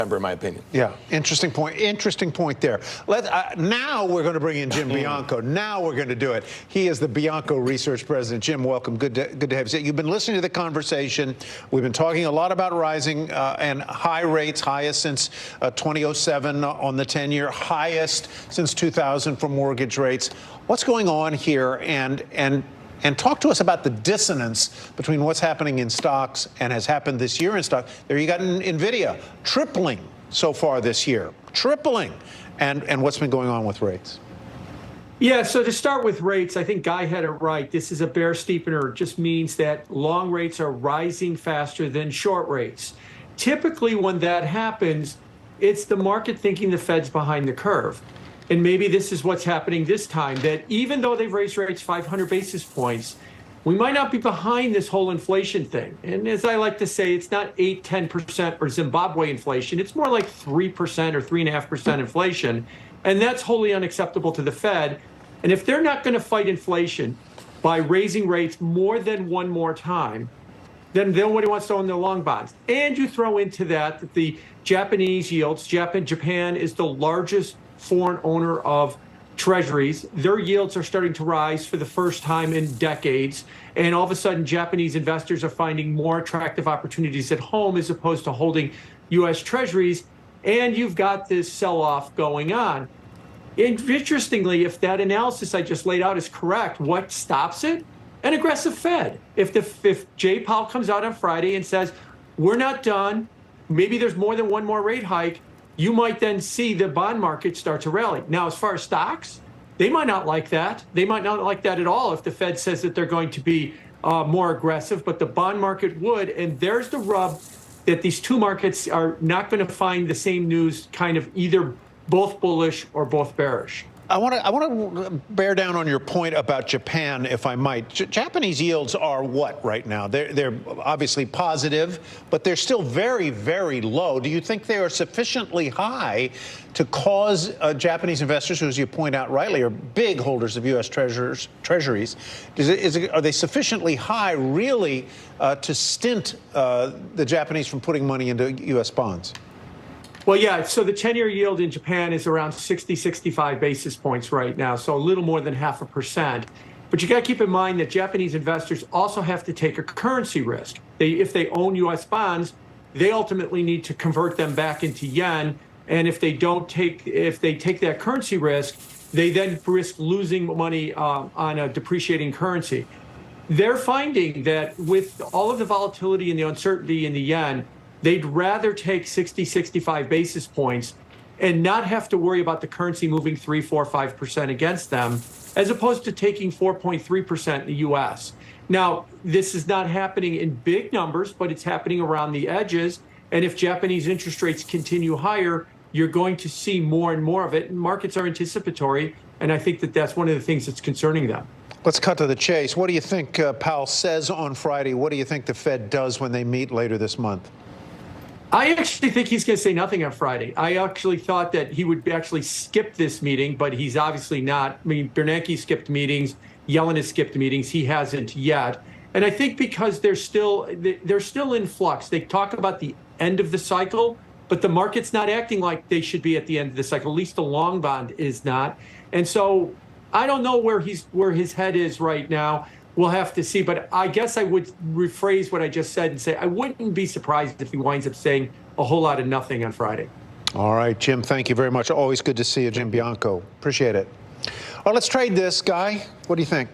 in my opinion. Yeah, interesting point. Interesting point there. Now we're going to bring in Jim Bianco. Now we're going to do it. He is the Bianco Research President. Jim, welcome. Good to have you. You've been listening to the conversation. We've been talking a lot about rising and high rates, highest since 2007 on the 10-year, highest since 2000 for mortgage rates. What's going on here? And talk to us about the dissonance between what's happening in stocks and has happened this year in stock. There you got NVIDIA tripling so far this year, tripling, and what's been going on with rates. Yeah, so to start with rates, I think Guy had it right. This is a bear steepener. It just means that long rates are rising faster than short rates. Typically, when that happens, it's the market thinking the Fed's behind the curve. And maybe this is what's happening this time, that even though they've raised rates 500 basis points, we might not be behind this whole inflation thing. And as I like to say, it's not 8, 10% or Zimbabwe inflation. It's more like 3% or 3.5% inflation. And that's wholly unacceptable to the Fed. And if they're not going to fight inflation by raising rates more than one more time, then nobody wants to own their long bonds. And you throw into that the Japanese yields. Japan is the largest foreign owner of treasuries. Their yields are starting to rise for the first time in decades. And all of a sudden, Japanese investors are finding more attractive opportunities at home as opposed to holding U.S. treasuries. And you've got this sell-off going on. And interestingly, if that analysis I just laid out is correct, what stops it? An aggressive Fed. If Jay Powell comes out on Friday and says, we're not done, maybe there's more than one more rate hike, you might then see the bond market start to rally. Now, as far as stocks, they might not like that. They might not like that at all if the Fed says that they're going to be more aggressive, but the bond market would. And there's the rub that these two markets are not going to find the same news, kind of either both bullish or both bearish. I want to bear down on your point about Japan, if I might. Japanese yields are what right now? They're obviously positive, but they're still very, very low. Do you think they are sufficiently high to cause Japanese investors, who, as you point out rightly, are big holders of U.S. treasuries? Are they sufficiently high, really, to stint the Japanese from putting money into U.S. bonds? Well, yeah, so the 10-year yield in Japan is around 60, 65 basis points right now, so a little more than 0.5%. But you got to keep in mind that Japanese investors also have to take a currency risk. If they own U.S. bonds, they ultimately need to convert them back into yen. And if they take that currency risk, they then risk losing money on a depreciating currency. They're finding that with all of the volatility and the uncertainty in the yen, they'd rather take 60, 65 basis points and not have to worry about the currency moving 3, 4, 5% against them, as opposed to taking 4.3% in the U.S. Now, this is not happening in big numbers, but it's happening around the edges. And if Japanese interest rates continue higher, you're going to see more and more of it. And markets are anticipatory, and I think that that's one of the things that's concerning them. Let's cut to the chase. What do you think Powell says on Friday? What do you think the Fed does when they meet later this month? I actually think he's going to say nothing on Friday. I actually thought that he would actually skip this meeting, but he's obviously not. I mean, Bernanke skipped meetings. Yellen has skipped meetings. He hasn't yet. And I think because they're still in flux. They talk about the end of the cycle, but the market's not acting like they should be at the end of the cycle. At least the long bond is not. And so I don't know where his head is right now. We'll have to see, but I guess I would rephrase what I just said and say I wouldn't be surprised if he winds up saying a whole lot of nothing on Friday. All right, Jim, thank you very much. Always good to see you, Jim Bianco. Appreciate it. All right, let's trade this, Guy. What do you think?